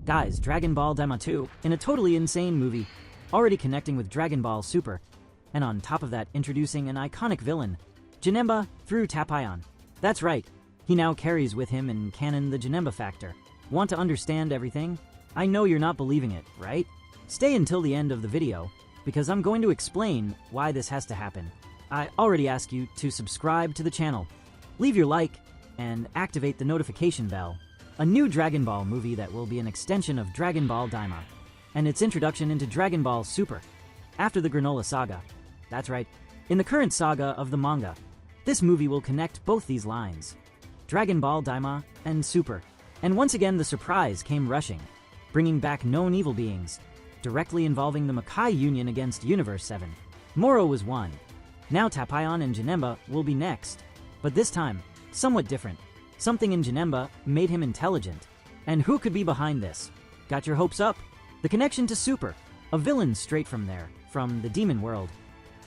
Guys, Dragon Ball Daima 2, in a totally insane movie, already connecting with Dragon Ball Super, and on top of that introducing an iconic villain, Janemba through Tapion. That's right, he now carries with him in canon the Janemba factor. Want to understand everything? I know you're not believing it, right? Stay until the end of the video, because I'm going to explain why this has to happen. I already asked you to subscribe to the channel, leave your like, and activate the notification bell. A new Dragon Ball movie that will be an extension of Dragon Ball Daima, and its introduction into Dragon Ball Super, after the Granola saga. That's right, in the current saga of the manga, this movie will connect both these lines, Dragon Ball Daima and Super. And once again the surprise came rushing, bringing back known evil beings, directly involving the Makai Union against Universe 7. Moro was one. Now Tapion and Janemba will be next, but this time, somewhat different. Something in Janemba made him intelligent. And who could be behind this? Got your hopes up? The connection to Super, a villain straight from there, from the demon world.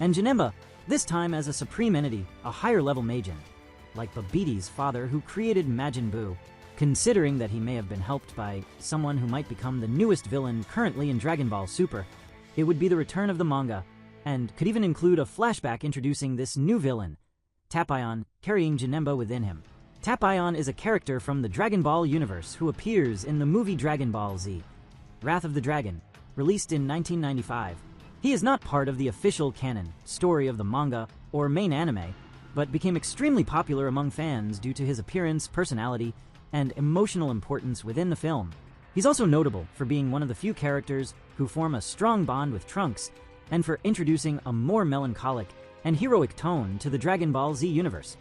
And Janemba, this time as a supreme entity, a higher level Majin, like Babiti's father who created Majin Buu, considering that he may have been helped by someone who might become the newest villain currently in Dragon Ball Super. It would be the return of the manga, and could even include a flashback introducing this new villain, Tapion, carrying Janemba within him. Tapion is a character from the Dragon Ball universe who appears in the movie Dragon Ball Z, Wrath of the Dragon, released in 1995. He is not part of the official canon story of the manga or main anime, but became extremely popular among fans due to his appearance, personality, and emotional importance within the film. He's also notable for being one of the few characters who form a strong bond with Trunks, and for introducing a more melancholic and heroic tone to the Dragon Ball Z universe,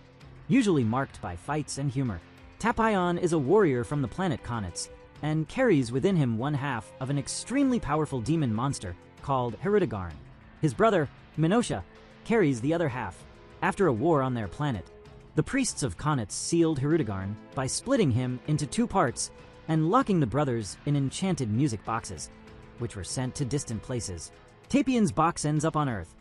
usually marked by fights and humor. Tapion is a warrior from the planet Konitz, and carries within him one half of an extremely powerful demon monster called Hirudegarn. His brother, Minosha, carries the other half. After a war on their planet, the priests of Konitz sealed Hirudegarn by splitting him into two parts and locking the brothers in enchanted music boxes, which were sent to distant places. Tapion's box ends up on Earth,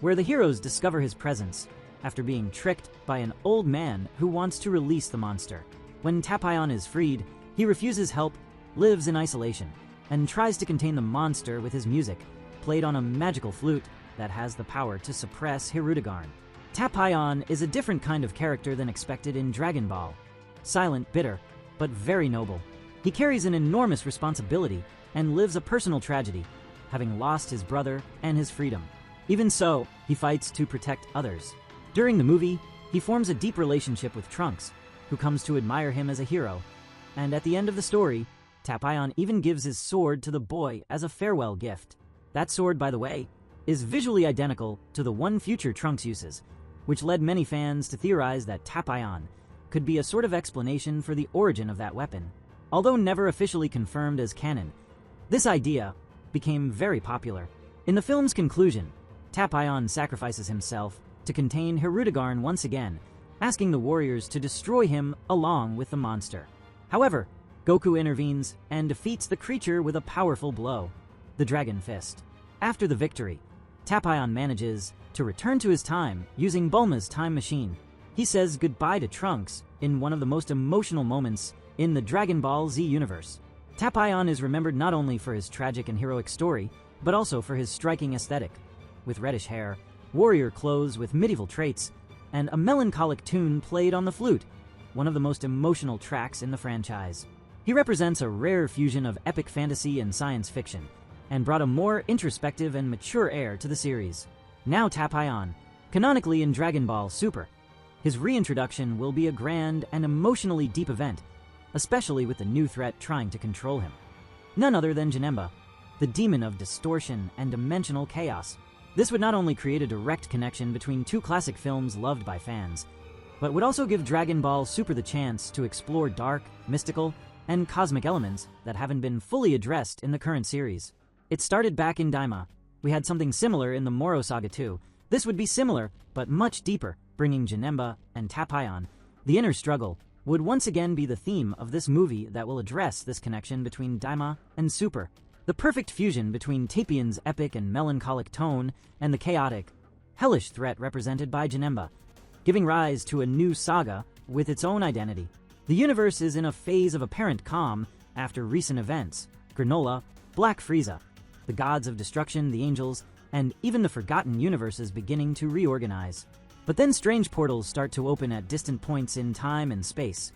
where the heroes discover his presence after being tricked by an old man who wants to release the monster. When Tapion is freed, he refuses help, lives in isolation, and tries to contain the monster with his music, played on a magical flute that has the power to suppress Hirudegarn. Tapion is a different kind of character than expected in Dragon Ball. Silent, bitter, but very noble. He carries an enormous responsibility and lives a personal tragedy, having lost his brother and his freedom. Even so, he fights to protect others. During the movie, he forms a deep relationship with Trunks, who comes to admire him as a hero. And at the end of the story, Tapion even gives his sword to the boy as a farewell gift. That sword, by the way, is visually identical to the one future Trunks uses, which led many fans to theorize that Tapion could be a sort of explanation for the origin of that weapon. Although never officially confirmed as canon, this idea became very popular. In the film's conclusion, Tapion sacrifices himself to contain Hirudegarn once again, asking the warriors to destroy him along with the monster. However, Goku intervenes and defeats the creature with a powerful blow, the Dragon Fist. After the victory, Tapion manages to return to his time using Bulma's time machine. He says goodbye to Trunks in one of the most emotional moments in the Dragon Ball Z universe. Tapion is remembered not only for his tragic and heroic story, but also for his striking aesthetic, with reddish hair, warrior clothes with medieval traits, and a melancholic tune played on the flute, one of the most emotional tracks in the franchise. He represents a rare fusion of epic fantasy and science fiction, and brought a more introspective and mature air to the series. Now Tapion, canonically in Dragon Ball Super, his reintroduction will be a grand and emotionally deep event, especially with the new threat trying to control him. None other than Janemba, the demon of distortion and dimensional chaos. This would not only create a direct connection between two classic films loved by fans, but would also give Dragon Ball Super the chance to explore dark, mystical, and cosmic elements that haven't been fully addressed in the current series. It started back in Daima. We had something similar in the Moro Saga too. This would be similar, but much deeper, bringing Janemba and Tapion. The inner struggle would once again be the theme of this movie that will address this connection between Daima and Super. The perfect fusion between Tapion's epic and melancholic tone and the chaotic, hellish threat represented by Janemba, giving rise to a new saga with its own identity. The universe is in a phase of apparent calm after recent events, Granola, Black Frieza. The gods of destruction, the angels, and even the forgotten universe is beginning to reorganize. But then strange portals start to open at distant points in time and space,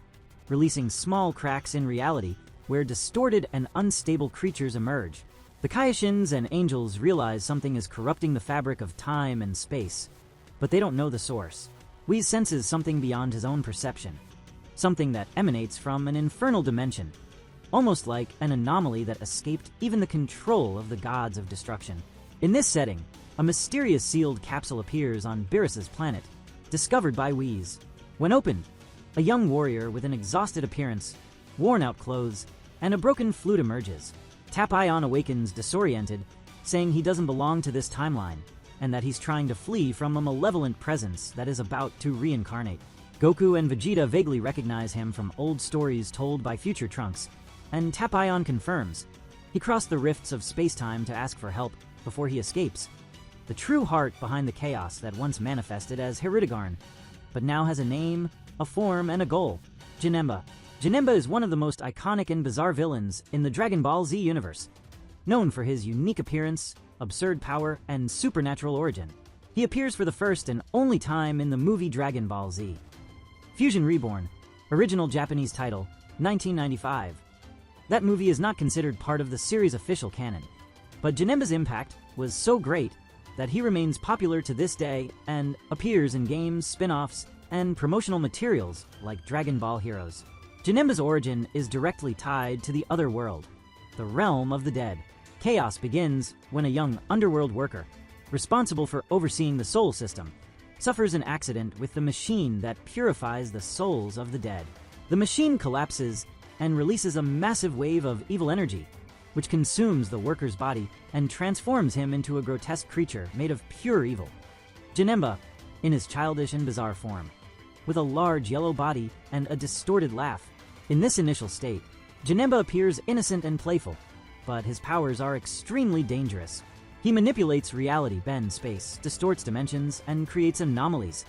releasing small cracks in reality where distorted and unstable creatures emerge. The Kaioshins and angels realize something is corrupting the fabric of time and space, but they don't know the source. Whis senses something beyond his own perception, something that emanates from an infernal dimension, almost like an anomaly that escaped even the control of the gods of destruction. In this setting, a mysterious sealed capsule appears on Beerus's planet, discovered by Whis. When opened, a young warrior with an exhausted appearance, worn-out clothes, and a broken flute emerges. Tapion awakens disoriented, saying he doesn't belong to this timeline, and that he's trying to flee from a malevolent presence that is about to reincarnate. Goku and Vegeta vaguely recognize him from old stories told by future Trunks, and Tapion confirms. He crossed the rifts of space-time to ask for help before he escapes. The true heart behind the chaos that once manifested as Heridigarn, but now has a name, a form, and a goal: Janemba. Janemba is one of the most iconic and bizarre villains in the Dragon Ball Z universe, known for his unique appearance, absurd power, and supernatural origin. He appears for the first and only time in the movie Dragon Ball Z. Fusion Reborn, original Japanese title, 1995. That movie is not considered part of the series' official canon, but Janemba's impact was so great that he remains popular to this day and appears in games, spin-offs, and promotional materials like Dragon Ball Heroes. Janemba's origin is directly tied to the other world, the realm of the dead. Chaos begins when a young underworld worker, responsible for overseeing the soul system, suffers an accident with the machine that purifies the souls of the dead. The machine collapses and releases a massive wave of evil energy, which consumes the worker's body and transforms him into a grotesque creature made of pure evil. Janemba, in his childish and bizarre form, with a large yellow body and a distorted laugh. In this initial state, Janemba appears innocent and playful, but his powers are extremely dangerous. He manipulates reality, bends space, distorts dimensions, and creates anomalies,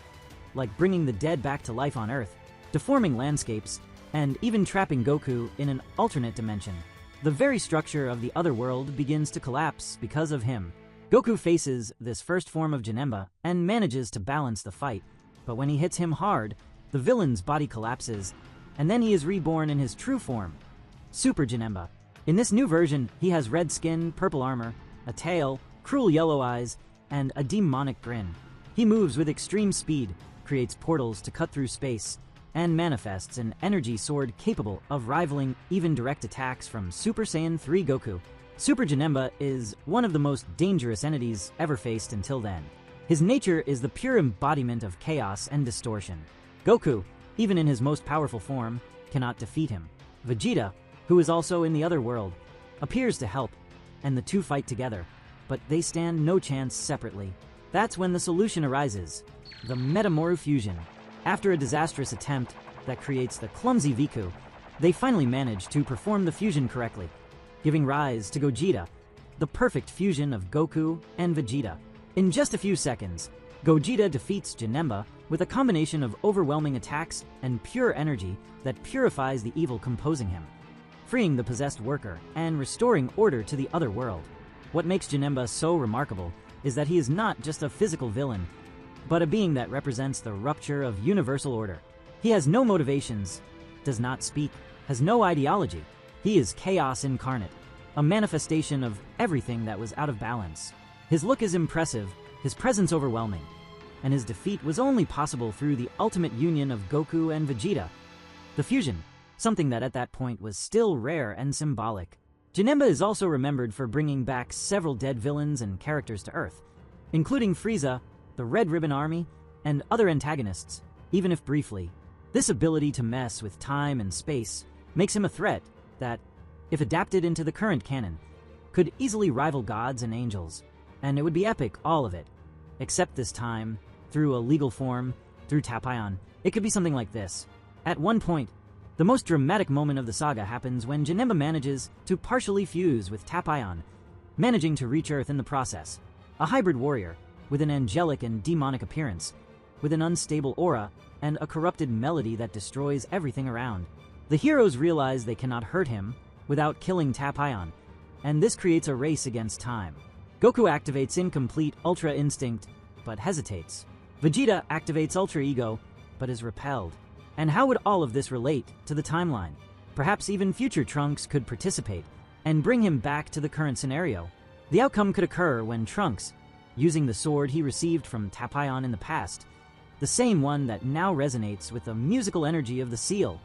like bringing the dead back to life on Earth, deforming landscapes, and even trapping Goku in an alternate dimension. The very structure of the other world begins to collapse because of him. Goku faces this first form of Janemba and manages to balance the fight, but when he hits him hard, the villain's body collapses, and then he is reborn in his true form, Super Janemba. In this new version, he has red skin, purple armor, a tail, cruel yellow eyes, and a demonic grin. He moves with extreme speed, creates portals to cut through space, and manifests an energy sword capable of rivaling even direct attacks from Super Saiyan 3 Goku. Super Janemba is one of the most dangerous entities ever faced until then. His nature is the pure embodiment of chaos and distortion. Goku, even in his most powerful form, cannot defeat him. Vegeta, who is also in the other world, appears to help, and the two fight together, but they stand no chance separately. That's when the solution arises: the Metamoru fusion. After a disastrous attempt that creates the clumsy Viku, they finally manage to perform the fusion correctly, giving rise to Gogeta, the perfect fusion of Goku and Vegeta. In just a few seconds, Gogeta defeats Janemba with a combination of overwhelming attacks and pure energy that purifies the evil composing him, freeing the possessed worker and restoring order to the other world. What makes Janemba so remarkable is that he is not just a physical villain, but a being that represents the rupture of universal order. He has no motivations, does not speak, has no ideology. He is chaos incarnate, a manifestation of everything that was out of balance. His look is impressive, his presence overwhelming, and his defeat was only possible through the ultimate union of Goku and Vegeta. The fusion, something that at that point was still rare and symbolic. Janemba is also remembered for bringing back several dead villains and characters to Earth, including Frieza, the Red Ribbon Army, and other antagonists, even if briefly. This ability to mess with time and space makes him a threat that, if adapted into the current canon, could easily rival gods and angels, and it would be epic, all of it. Except this time, through a legal form, through Tapion, it could be something like this. At one point, the most dramatic moment of the saga happens when Janemba manages to partially fuse with Tapion, managing to reach Earth in the process. A hybrid warrior, with an angelic and demonic appearance, with an unstable aura, and a corrupted melody that destroys everything around. The heroes realize they cannot hurt him without killing Tapion, and this creates a race against time. Goku activates incomplete Ultra Instinct, but hesitates. Vegeta activates Ultra Ego, but is repelled. And how would all of this relate to the timeline? Perhaps even future Trunks could participate and bring him back to the current scenario. The outcome could occur when Trunks, using the sword he received from Tapion in the past, the same one that now resonates with the musical energy of the seal,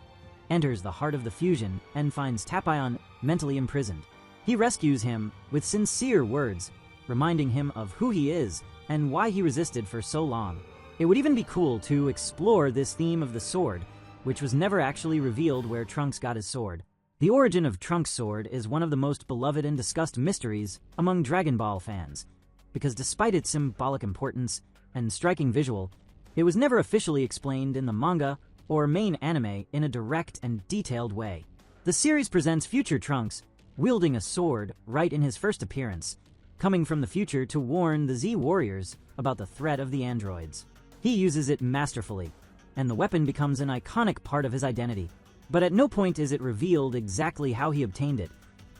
enters the heart of the fusion and finds Tapion mentally imprisoned. He rescues him with sincere words, reminding him of who he is and why he resisted for so long. It would even be cool to explore this theme of the sword, which was never actually revealed where Trunks got his sword. The origin of Trunks' sword is one of the most beloved and discussed mysteries among Dragon Ball fans, because despite its symbolic importance and striking visual, it was never officially explained in the manga or main anime in a direct and detailed way. The series presents future Trunks wielding a sword right in his first appearance, coming from the future to warn the Z Warriors about the threat of the androids. He uses it masterfully, and the weapon becomes an iconic part of his identity. But at no point is it revealed exactly how he obtained it,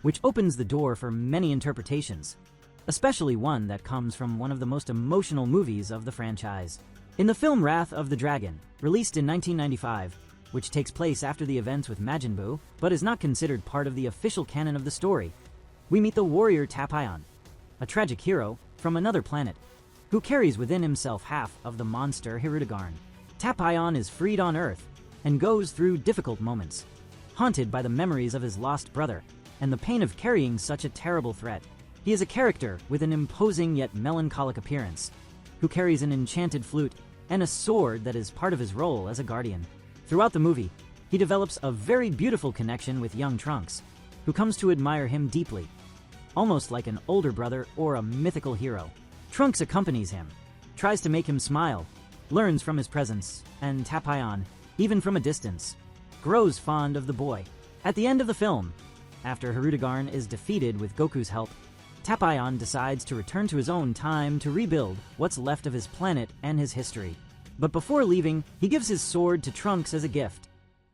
which opens the door for many interpretations, especially one that comes from one of the most emotional movies of the franchise. In the film Wrath of the Dragon, released in 1995, which takes place after the events with Majin Buu, but is not considered part of the official canon of the story, we meet the warrior Tapion, a tragic hero from another planet, who carries within himself half of the monster Hirudegarn. Tapion is freed on Earth and goes through difficult moments, haunted by the memories of his lost brother and the pain of carrying such a terrible threat. He is a character with an imposing yet melancholic appearance, who carries an enchanted flute and a sword that is part of his role as a guardian. Throughout the movie, he develops a very beautiful connection with young Trunks, who comes to admire him deeply, almost like an older brother or a mythical hero. Trunks accompanies him, tries to make him smile, learns from his presence, and Tapion, even from a distance, grows fond of the boy. At the end of the film, after Hirudegarn is defeated with Goku's help, Tapion decides to return to his own time to rebuild what's left of his planet and his history. But before leaving, he gives his sword to Trunks as a gift,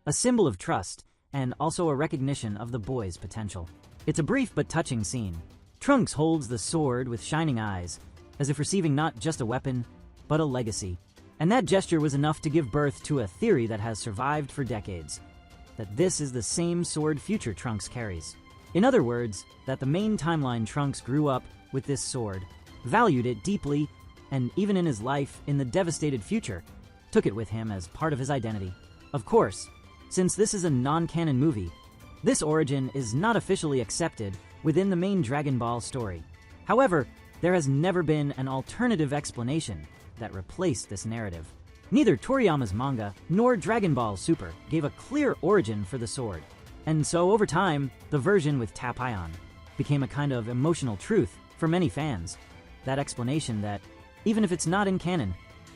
a symbol of trust and also a recognition of the boy's potential. It's a brief but touching scene. Trunks holds the sword with shining eyes, as if receiving not just a weapon, but a legacy. And that gesture was enough to give birth to a theory that has survived for decades, that this is the same sword future Trunks carries. In other words, that the main timeline Trunks grew up with this sword, valued it deeply, and even in his life in the devastated future, took it with him as part of his identity. Of course, since this is a non-canon movie, this origin is not officially accepted within the main Dragon Ball story. However, there has never been an alternative explanation that replaced this narrative. Neither Toriyama's manga nor Dragon Ball Super gave a clear origin for the sword, and so over time, the version with Tapion became a kind of emotional truth for many fans. That explanation that, even if it's not in canon,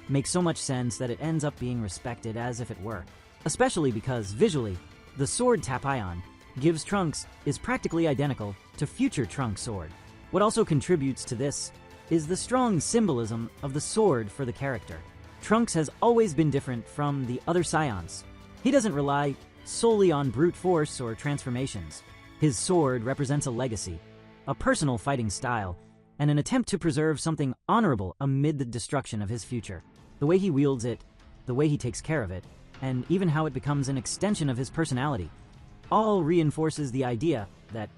makes so much sense that it ends up being respected as if it were. Especially because, visually, the sword Tapion gives Trunks is practically identical to future Trunks' sword. What also contributes to this is the strong symbolism of the sword for the character. Trunks has always been different from the other Saiyans. He doesn't rely solely on brute force or transformations. His sword represents a legacy, a personal fighting style, and an attempt to preserve something honorable amid the destruction of his future. The way he wields it, the way he takes care of it, and even how it becomes an extension of his personality, all reinforces the idea that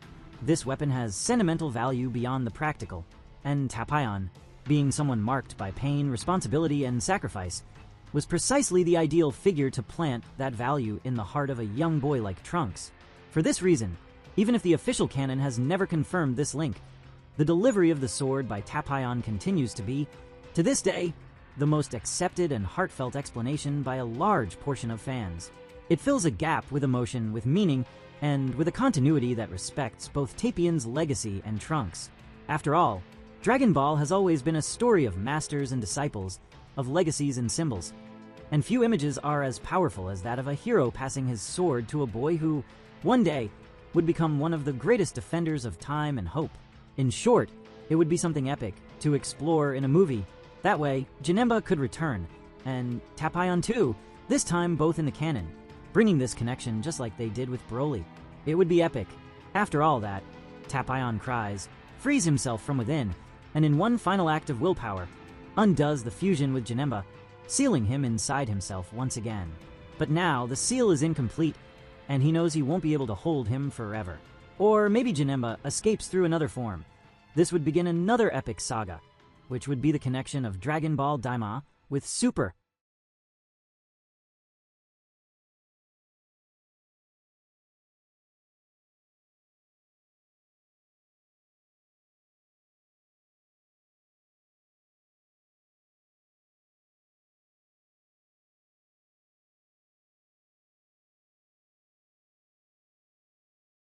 this weapon has sentimental value beyond the practical, and Tapion, being someone marked by pain, responsibility, and sacrifice, was precisely the ideal figure to plant that value in the heart of a young boy like Trunks. For this reason, even if the official canon has never confirmed this link, the delivery of the sword by Tapion continues to be, to this day, the most accepted and heartfelt explanation by a large portion of fans. It fills a gap with emotion, with meaning, and with a continuity that respects both Tapion's legacy and Trunks. After all, Dragon Ball has always been a story of masters and disciples, of legacies and symbols, and few images are as powerful as that of a hero passing his sword to a boy who, one day, would become one of the greatest defenders of time and hope. In short, it would be something epic to explore in a movie. That way, Janemba could return, and Tapion too, this time both in the canon, bringing this connection just like they did with Broly. It would be epic. After all that, Tapion cries, frees himself from within, and in one final act of willpower, undoes the fusion with Janemba, sealing him inside himself once again. But now the seal is incomplete, and he knows he won't be able to hold him forever. Or maybe Janemba escapes through another form. This would begin another epic saga, which would be the connection of Dragon Ball Daima with Super